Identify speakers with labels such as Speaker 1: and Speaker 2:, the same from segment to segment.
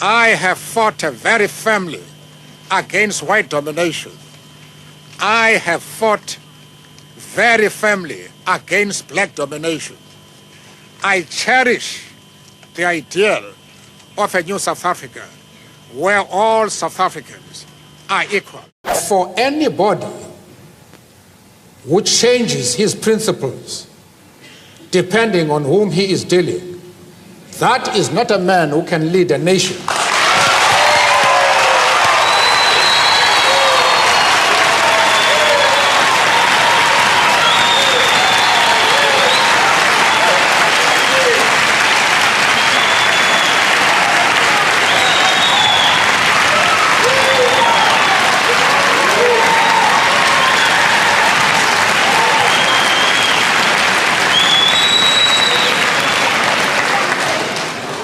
Speaker 1: I have fought very firmly against white domination. I have fought very firmly against black domination. I cherish the ideal of a new South Africa where all South Africans are equal. For anybody who changes his principles depending on whom he is dealing, that is not a man who can lead a nation.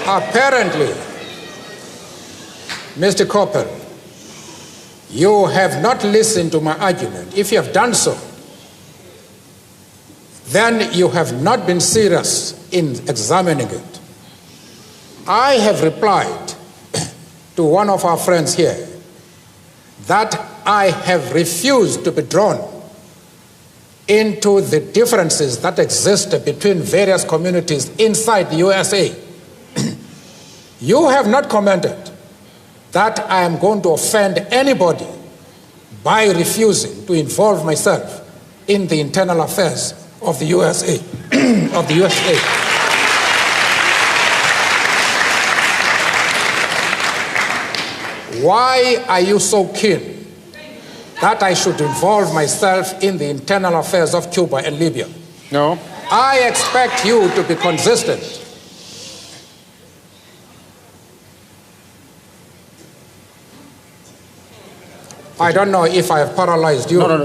Speaker 1: Apparently, Mr. Copper, you have not listened to my argument. If you have done so, then you have not been serious in examining it. I have replied to one of our friends here that I have refused to be drawn into the differences that exist between various communities inside the USA. You have not commented that I am going to offend anybody by refusing to involve myself in the internal affairs of the USA. Why are you so keen that I should involve myself in the internal affairs of Cuba and Libya?
Speaker 2: No.
Speaker 1: I expect you to be consistent. I don't know if I have paralyzed you.
Speaker 2: No.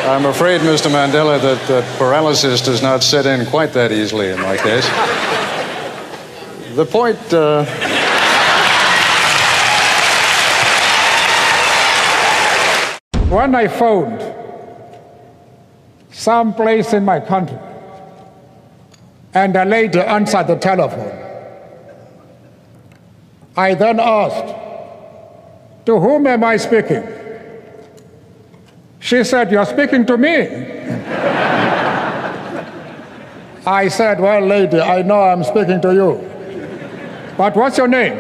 Speaker 2: I'm afraid, Mr. Mandela, that paralysis does not set in quite that easily in my case. The point...
Speaker 1: When I found some place in my country and a lady answered the telephone, I then asked, "To whom am I speaking?" She said, "You're speaking to me." I said, "Well, lady, I know I'm speaking to you, but what's your name?"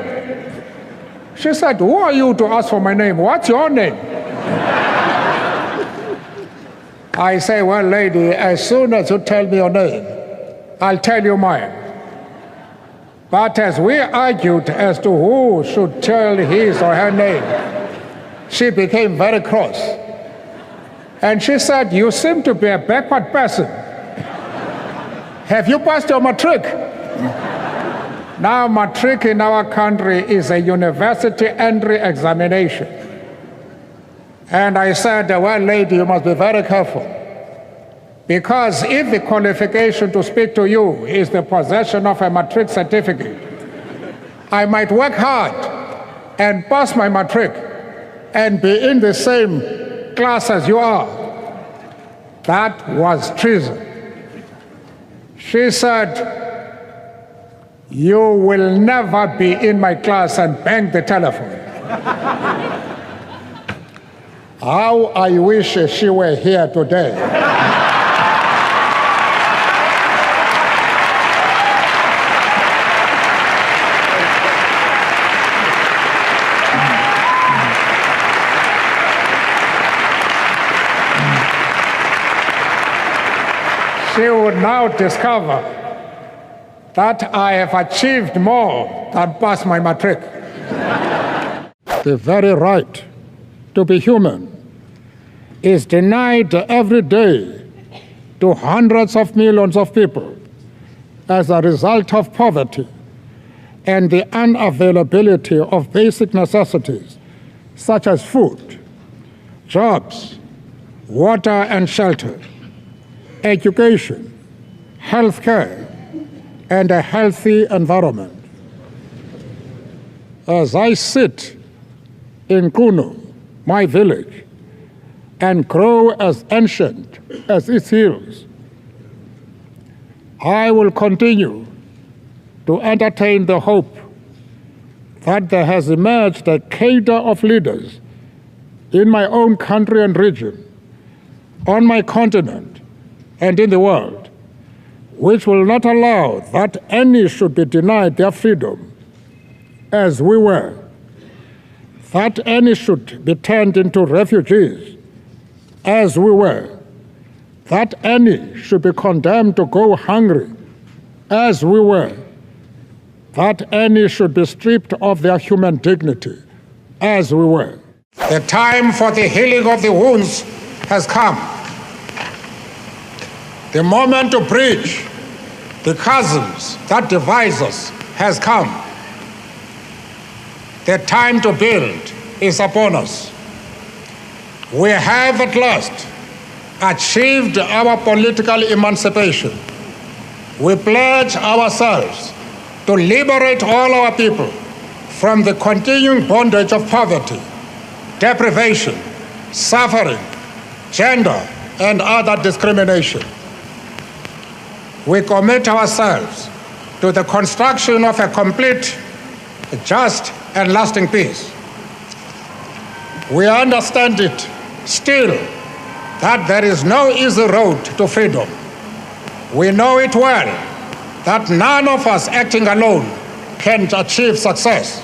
Speaker 1: She said, "Who are you to ask for my name? What's your name?" I say, "Well, lady, as soon as you tell me your name, I'll tell you mine." But as we argued as to who should tell his or her name, she became very cross. And she said, "You seem to be a backward person. Have you passed your matric?" Now, matric in our country is a university entry examination. And I said, "Well, lady, you must be very careful. Because if the qualification to speak to you is the possession of a matric certificate, I might work hard and pass my matric and be in the same class as you are." That was treason. She said, "You will never be in my class," and banged the telephone. How I wish she were here today. She would now discover that I have achieved more than pass my matric. The very right to be human is denied every day to hundreds of millions of people as a result of poverty and the unavailability of basic necessities such as food, jobs, water and shelter, education, health care, and a healthy environment. As I sit in Kuno, my village, and grow as ancient as its hills, I will continue to entertain the hope that there has emerged a cadre of leaders in my own country and region, on my continent, and in the world, which will not allow that any should be denied their freedom, as we were, that any should be turned into refugees, as we were, that any should be condemned to go hungry, as we were, that any should be stripped of their human dignity, as we were. The time for the healing of the wounds has come. The moment to bridge the chasms that divide us has come. The time to build is upon us. We have at last achieved our political emancipation. We pledge ourselves to liberate all our people from the continuing bondage of poverty, deprivation, suffering, gender, and other discrimination. We commit ourselves to the construction of a complete, just, and lasting peace. We understand it still that there is no easy road to freedom. We know it well that none of us acting alone can achieve success.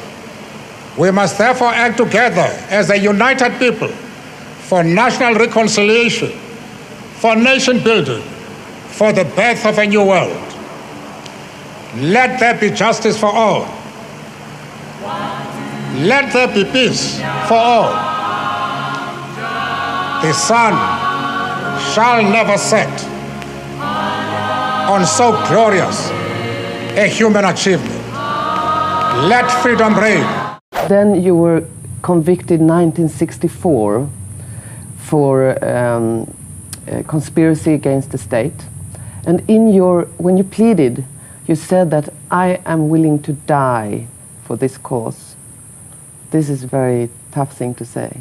Speaker 1: We must therefore act together as a united people for national reconciliation, for nation building, for the birth of a new world. Let there be justice for all. Let there be peace for all. The sun shall never set on so glorious a human achievement. Let freedom reign.
Speaker 3: Then you were convicted in 1964 for conspiracy against the state. And when you pleaded, you said that I am willing to die for this cause. This is a very tough thing to say.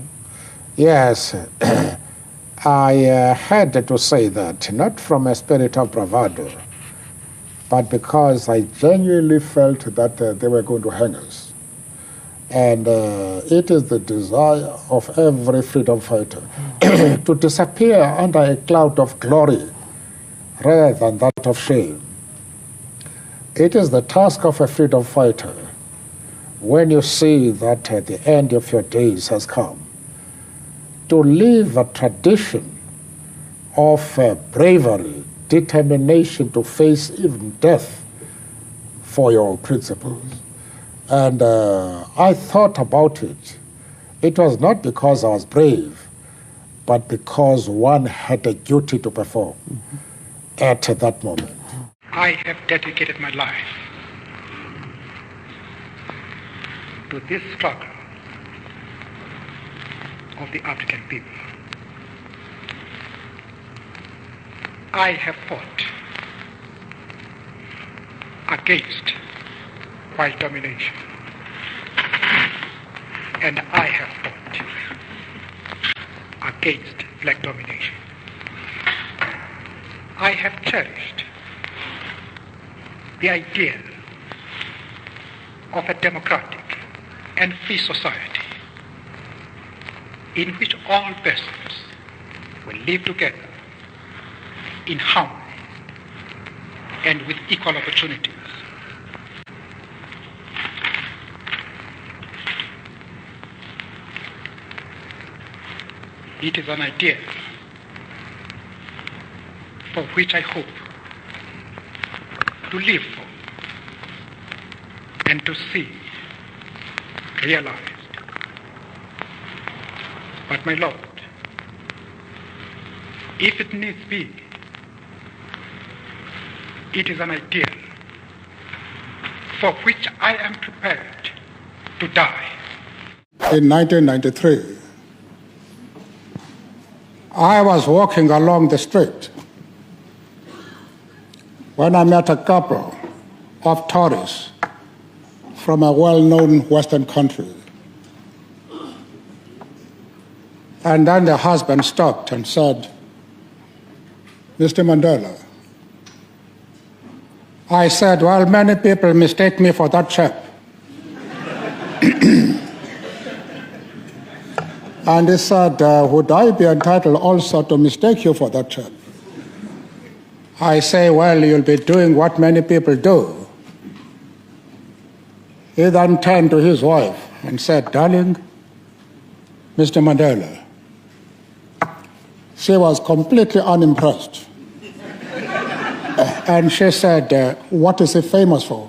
Speaker 1: Yes, I had to say that, not from a spirit of bravado, but because I genuinely felt that they were going to hang us. And it is the desire of every freedom fighter to disappear under a cloud of glory rather than that of shame. It is the task of a freedom fighter, when you see that the end of your days has come, to live a tradition of bravery, determination to face even death for your principles. And I thought about it. It was not because I was brave, but because one had a duty to perform at that moment.
Speaker 4: I have dedicated my life to this struggle of the African people. I have fought against white domination, and I have fought against black domination. I have cherished the idea of a democratic and free society in which all persons will live together in harmony and with equal opportunities. It is an idea for which I hope to live for and to see realized. But my Lord, if it needs be, it is an ideal for which I am prepared to die.
Speaker 1: In 1993, I was walking along the street when I met a couple of tourists from a well-known Western country. And then the husband stopped and said, "Mr. Mandela." I said, "Well, many people mistake me for that chap." And he said, "Would I be entitled also to mistake you for that chap?" I say, "Well, you'll be doing what many people do." He then turned to his wife and said, "Darling, Mr. Mandela." She was completely unimpressed. And she said, "What is he famous for?"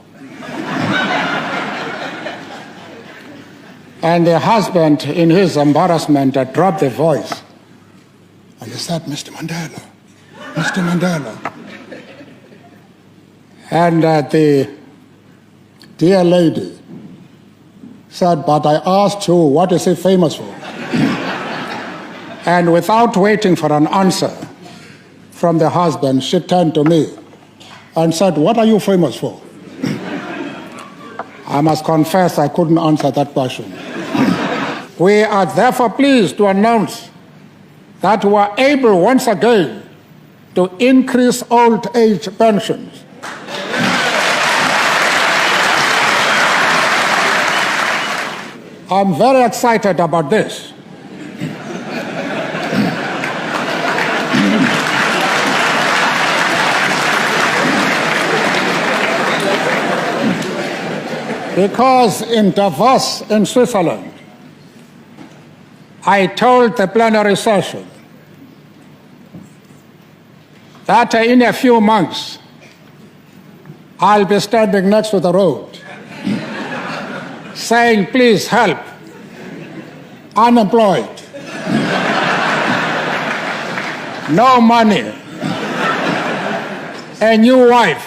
Speaker 1: And the husband, in his embarrassment, dropped the voice. And he said, "Mr. Mandela, Mr. Mandela." And the dear lady said, "But I asked you, what is he famous for?" And without waiting for an answer from the husband, she turned to me and said, "What are you famous for?" I must confess I couldn't answer that question. We are therefore pleased to announce that we are able once again to increase old age pensions. I'm very excited about this. Because in Davos, in Switzerland, I told the plenary session that in a few months I'll be standing next to the road saying, "Please help, unemployed, no money, a new wife,